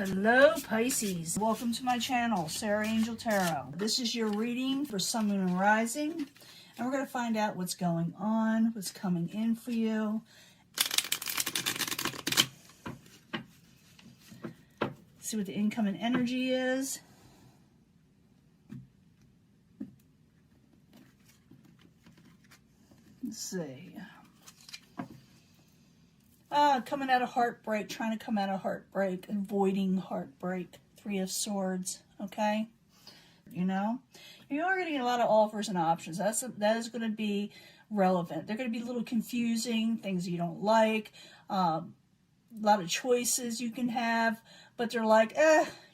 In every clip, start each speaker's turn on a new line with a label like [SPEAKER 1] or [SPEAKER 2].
[SPEAKER 1] Hello Pisces, welcome to my channel, Sarah Angel Tarot. This is your reading for Sun, Moon, and Rising, and we're going to find out what's going on, what's coming in for you. See what the incoming energy is. Let's see. Coming out of heartbreak, trying to come out of heartbreak, avoiding heartbreak. 3 of Swords, okay? You know, you are going to get a lot of offers and options. That is going to be relevant. They're going to be a little confusing, things you don't like, a lot of choices you can have, but they're like,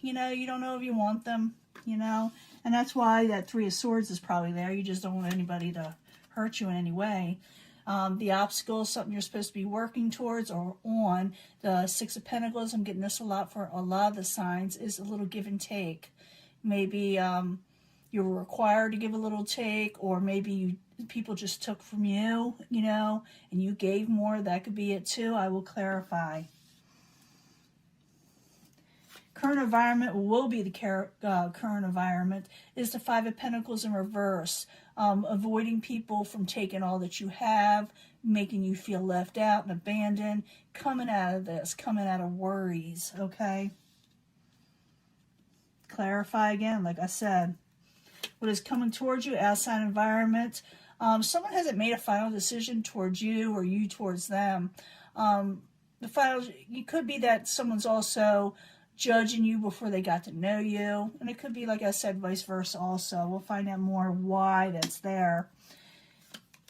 [SPEAKER 1] you know, you don't know if you want them, you know? And that's why that 3 of Swords is probably there. You just don't want anybody to hurt you in any way. The obstacle is something you're supposed to be working towards or on. The 6 of Pentacles, I'm getting this a lot for a lot of the signs, is a little give and take. Maybe you were required to give a little take, or maybe people just took from you, you know, and you gave more. That could be it too. I will clarify. Current environment will be the current environment is the 5 of Pentacles in reverse. Avoiding people from taking all that you have, making you feel left out and abandoned, coming out of this, coming out of worries, okay? Clarify again, like I said. What is coming towards you, outside environment. Someone hasn't made a final decision towards you or you towards them. It could be that someone's also judging you before they got to know you. And it could be, like I said, vice versa also. We'll find out more why that's there.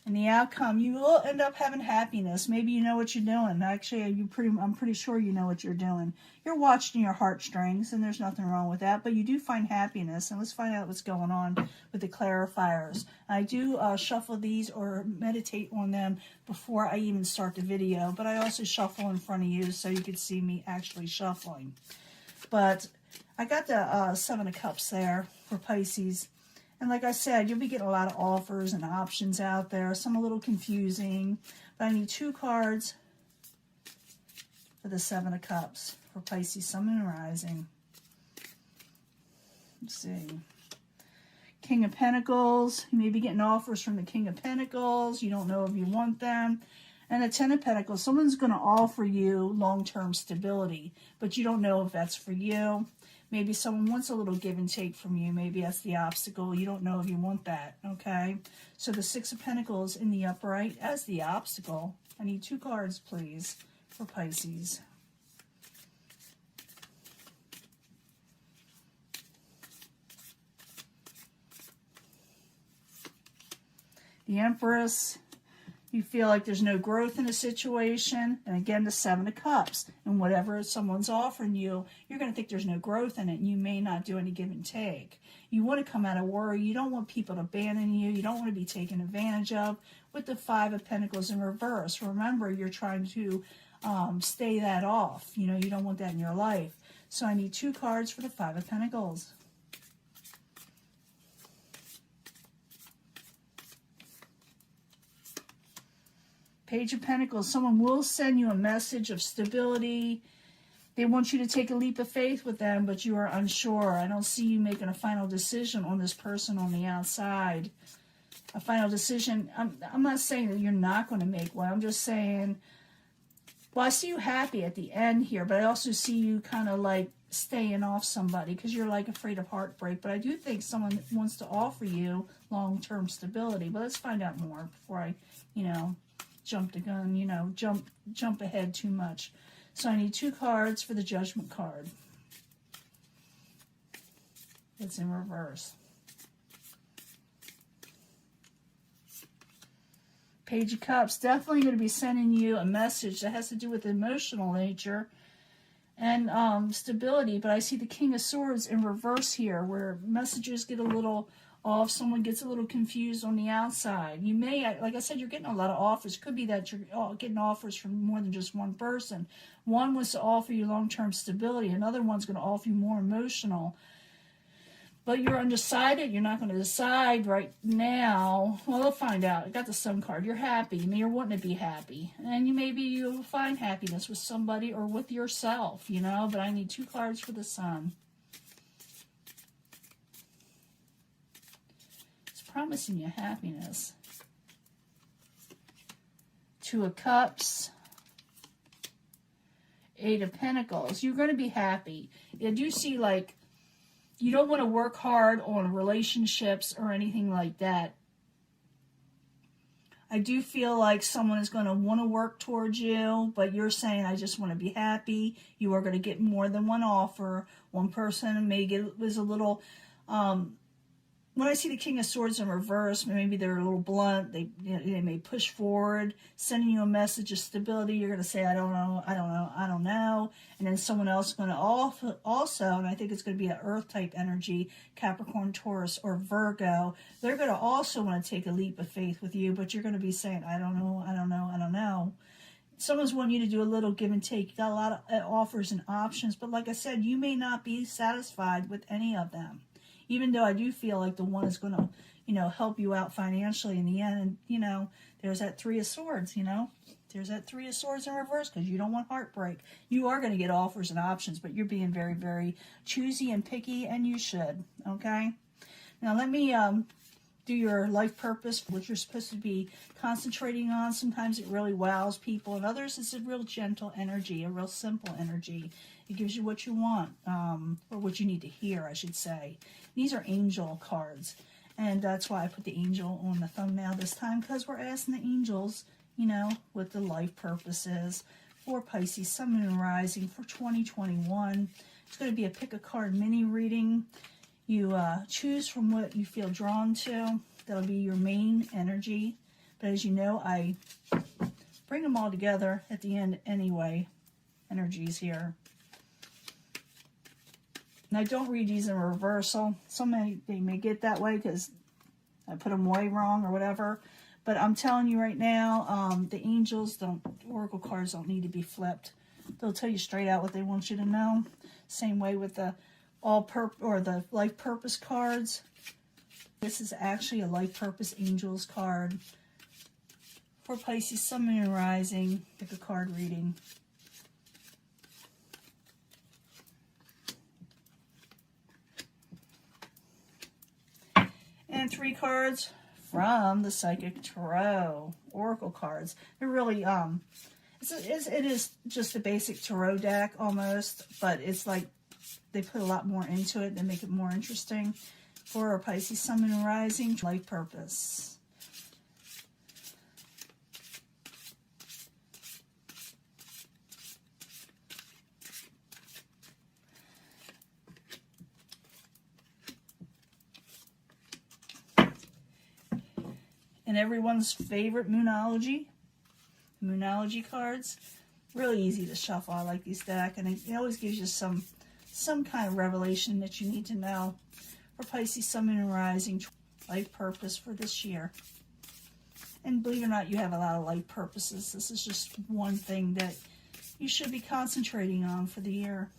[SPEAKER 1] And the outcome, you will end up having happiness. Maybe you know what you're doing. Actually, I'm pretty sure you know what you're doing. You're watching your heartstrings, and there's nothing wrong with that. But you do find happiness. And let's find out what's going on with the clarifiers. I do shuffle these or meditate on them before I even start the video. But I also shuffle in front of you so you can see me actually shuffling. But I got the 7 of Cups there for Pisces. And like I said, you'll be getting a lot of offers and options out there. Some a little confusing. But I need 2 cards for the 7 of Cups for Pisces, Sun, Moon, and Rising. Let's see. King of Pentacles. You may be getting offers from the King of Pentacles. You don't know if you want them. And the 10 of Pentacles, someone's going to offer you long-term stability, but you don't know if that's for you. Maybe someone wants a little give and take from you. Maybe that's the obstacle. You don't know if you want that, okay? So the 6 of Pentacles in the upright as the obstacle. I need 2 cards, please, for Pisces. The Empress. You feel like there's no growth in a situation. And again, the 7 of Cups. And whatever someone's offering you, you're going to think there's no growth in it. And you may not do any give and take. You want to come out of worry. You don't want people to abandon you. You don't want to be taken advantage of. With the 5 of Pentacles in reverse. Remember, you're trying to stay that off. You know, you don't want that in your life. So I need 2 cards for the 5 of Pentacles. Page of Pentacles, someone will send you a message of stability. They want you to take a leap of faith with them, but you are unsure. I don't see you making a final decision on this person on the outside. A final decision. I'm not saying that you're not going to make one. I'm just saying, well, I see you happy at the end here, but I also see you kind of like staying off somebody because you're like afraid of heartbreak. But I do think someone wants to offer you long-term stability. But let's find out more before I, you know, jump the gun, you know, jump ahead too much. So I need 2 cards for the Judgment card. It's in reverse. Page of Cups, definitely going to be sending you a message that has to do with emotional nature and stability. But I see the King of Swords in reverse here, where messages get a little off, someone gets a little confused on the outside. You may, like I said, you're getting a lot of offers. It could be that you're getting offers from more than just one person. One wants to offer you long-term stability. Another one's going to offer you more emotional. but you're undecided. You're not going to decide right now. Well, we'll find out. I got the Sun card. You're happy. You're wanting to be happy. And maybe you'll find happiness with somebody or with yourself, you know. But I need 2 cards for the Sun. It's promising you happiness. 2 of Cups. 8 of Pentacles. You're going to be happy. I do see, like, you don't want to work hard on relationships or anything like that. I do feel like someone is going to want to work towards you, but you're saying, I just want to be happy. You are going to get more than one offer. One person was a little, when I see the King of Swords in reverse, maybe they're a little blunt. They may push forward, sending you a message of stability. You're going to say, I don't know, I don't know, I don't know. And then someone else is going to also, and I think it's going to be an earth-type energy, Capricorn, Taurus, or Virgo. They're going to also want to take a leap of faith with you, but you're going to be saying, I don't know, I don't know, I don't know. Someone's wanting you to do a little give and take. You got a lot of offers and options, but like I said, you may not be satisfied with any of them. Even though I do feel like the one is going to, you know, help you out financially in the end. And, you know, there's that 3 of Swords, you know. There's that 3 of Swords in reverse because you don't want heartbreak. You are going to get offers and options, but you're being very, very choosy and picky, and you should, okay? Now, let me do your life purpose, what you're supposed to be concentrating on. Sometimes it really wows people, and others it's a real gentle energy, a real simple energy. It gives you what you want, or what you need to hear, I should say. These are angel cards, and that's why I put the angel on the thumbnail this time, because we're asking the angels, you know, what the life purpose is for Pisces, Sun, Moon, and Rising for 2021. It's going to be a pick a card mini reading. You choose from what you feel drawn to. That'll be your main energy. But as you know, I bring them all together at the end anyway. Energies here. And I don't read these in reversal. They may get that way because I put them way wrong or whatever. But I'm telling you right now, the angels oracle cards don't need to be flipped. They'll tell you straight out what they want you to know. Same way with the the life purpose cards. This is actually a life purpose angels card for Pisces, Sun, Moon, and Rising. Pick a card reading. And 3 cards from the Psychic Tarot Oracle cards. They're really, it is just a basic tarot deck almost, but it's like they put a lot more into it. They make it more interesting for Pisces, Sun, Moon, and Rising. Life purpose. And everyone's favorite Moonology cards. Really easy to shuffle. I like these decks, and it always gives you some kind of revelation that you need to know for Pisces, Sun, Moon, and Rising. Life purpose for this year. And believe it or not, you have a lot of life purposes. This is just one thing that you should be concentrating on for the year.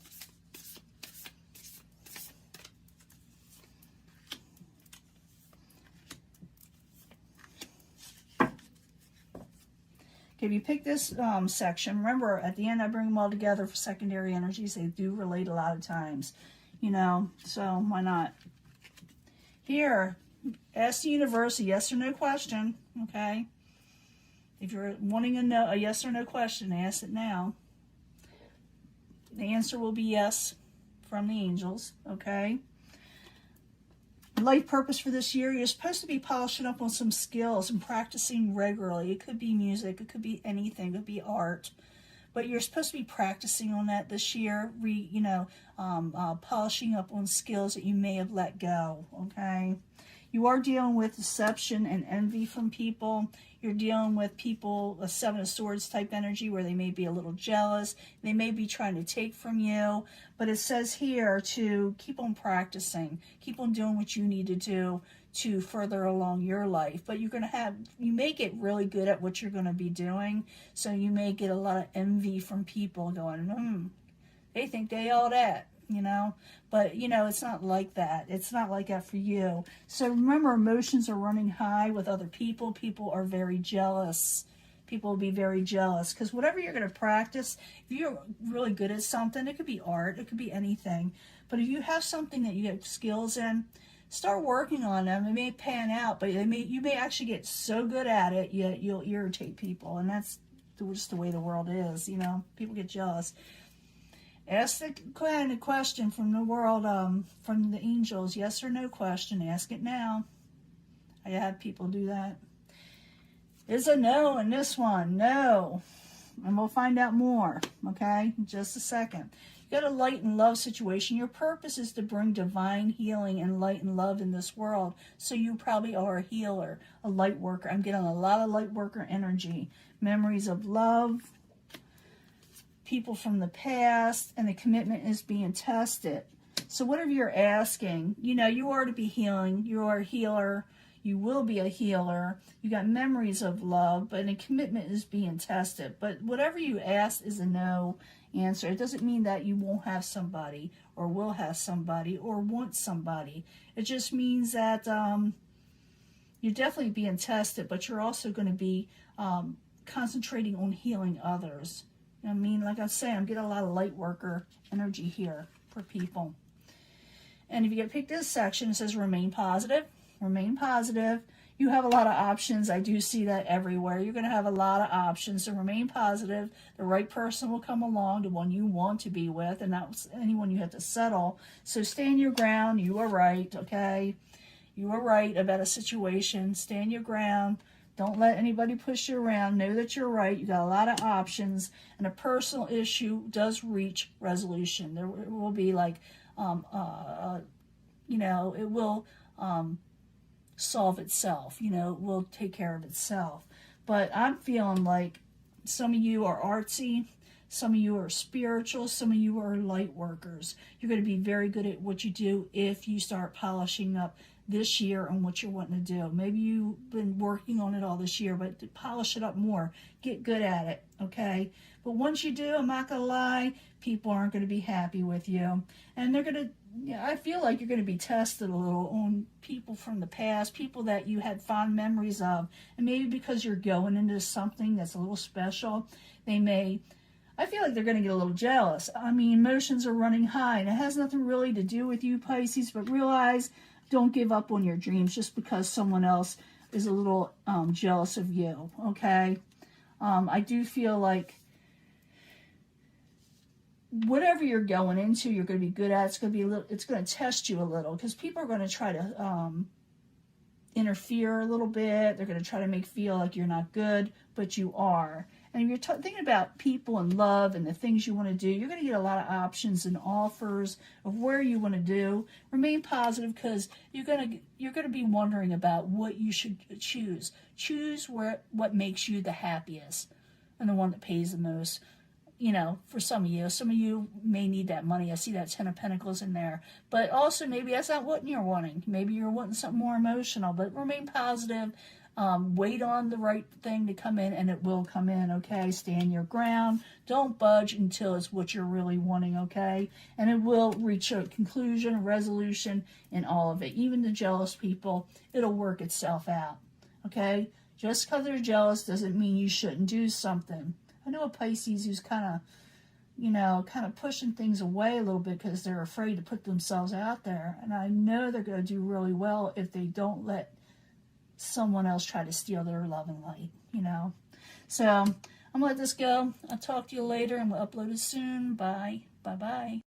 [SPEAKER 1] Okay, if you pick this section, remember at the end I bring them all together for secondary energies. They do relate a lot of times, you know, so why not? Here, ask the universe a yes or no question, okay? If you're wanting a yes or no question, ask it now. The answer will be yes from the angels, okay? Life purpose for this year, you're supposed to be polishing up on some skills and practicing regularly. It could be music, it could be anything, it could be art, but you're supposed to be practicing on that this year, polishing up on skills that you may have let go, okay? You are dealing with deception and envy from people. You're dealing with people, a 7 of Swords type energy, where they may be a little jealous. They may be trying to take from you. But it says here to keep on practicing. Keep on doing what you need to do to further along your life. But you may get really good at what you're going to be doing. So you may get a lot of envy from people going, they think they all that. you know. But, you know, it's not like that. It's not like that for you. So remember, emotions are running high with other people. People are very jealous. People will be very jealous because whatever you're going to practice, if you're really good at something, it could be art, it could be anything. But if you have something that you have skills in, start working on them. It may pan out, but you may actually get so good at it, yet you'll irritate people. And that's just the way the world is, you know. People get jealous. Ask the kind of question from the world, from the angels, yes or no question. Ask it now. I have people do that. Is a no in this one. No. And we'll find out more, okay, in just a second. You got a light and love situation. Your purpose is to bring divine healing and light and love in this world. So you probably are a healer, a light worker. I'm getting a lot of light worker energy. Memories of love, people from the past, and the commitment is being tested. So whatever you're asking, you know, you are to be healing. You are a healer. You will be a healer. You got memories of love, but a commitment is being tested. But whatever you ask is a no answer. It doesn't mean that you won't have somebody or will have somebody or want somebody. It just means that you're definitely being tested, but you're also going to be concentrating on healing others. I mean, like I say, I'm getting a lot of light worker energy here for people. And if you get picked this section, it says remain positive. Remain positive. You have a lot of options. I do see that everywhere. You're going to have a lot of options. So remain positive. The right person will come along, the one you want to be with, and not anyone you have to settle. So stand your ground. You are right, okay? You are right about a situation. Stand your ground. Don't let anybody push you around. Know that you're right. You got a lot of options. And a personal issue does reach resolution. There will be like, you know, it will solve itself, you know, it will take care of itself. But I'm feeling like some of you are artsy, some of you are spiritual, some of you are light workers. You're going to be very good at what you do if you start polishing up this year on what you're wanting to do. Maybe you've been working on it all this year, but polish it up more. Get good at it, okay? But once you do, I'm not going to lie, people aren't going to be happy with you. And they're going to, I feel like you're going to be tested a little on people from the past, people that you had fond memories of. And maybe because you're going into something that's a little special, I feel like they're going to get a little jealous. I mean, emotions are running high, and it has nothing really to do with you, Pisces, but realize, don't give up on your dreams just because someone else is a little jealous of you, okay? I do feel like whatever you're going into, you're going to be good at. It's going to test you a little because people are going to try to interfere a little bit. They're going to try to make feel like you're not good, but you are. And if you're thinking about people and love and the things you want to do, you're going to get a lot of options and offers of where you want to do. Remain positive because you're going to be wondering about what you should choose. Choose what makes you the happiest and the one that pays the most. You know, for some of you may need that money. I see that 10 of Pentacles in there. But also maybe that's not what you're wanting. Maybe you're wanting something more emotional. But remain positive. Wait on the right thing to come in, and it will come in, okay? Stand your ground. Don't budge until it's what you're really wanting, okay? And it will reach a conclusion, a resolution in all of it. Even the jealous people, it'll work itself out, okay? Just because they're jealous doesn't mean you shouldn't do something. I know a Pisces who's kind of pushing things away a little bit because they're afraid to put themselves out there. And I know they're going to do really well if they don't let someone else try to steal their love and light, you know. So I'm going to let this go. I'll talk to you later and we'll upload it soon. Bye. Bye-bye.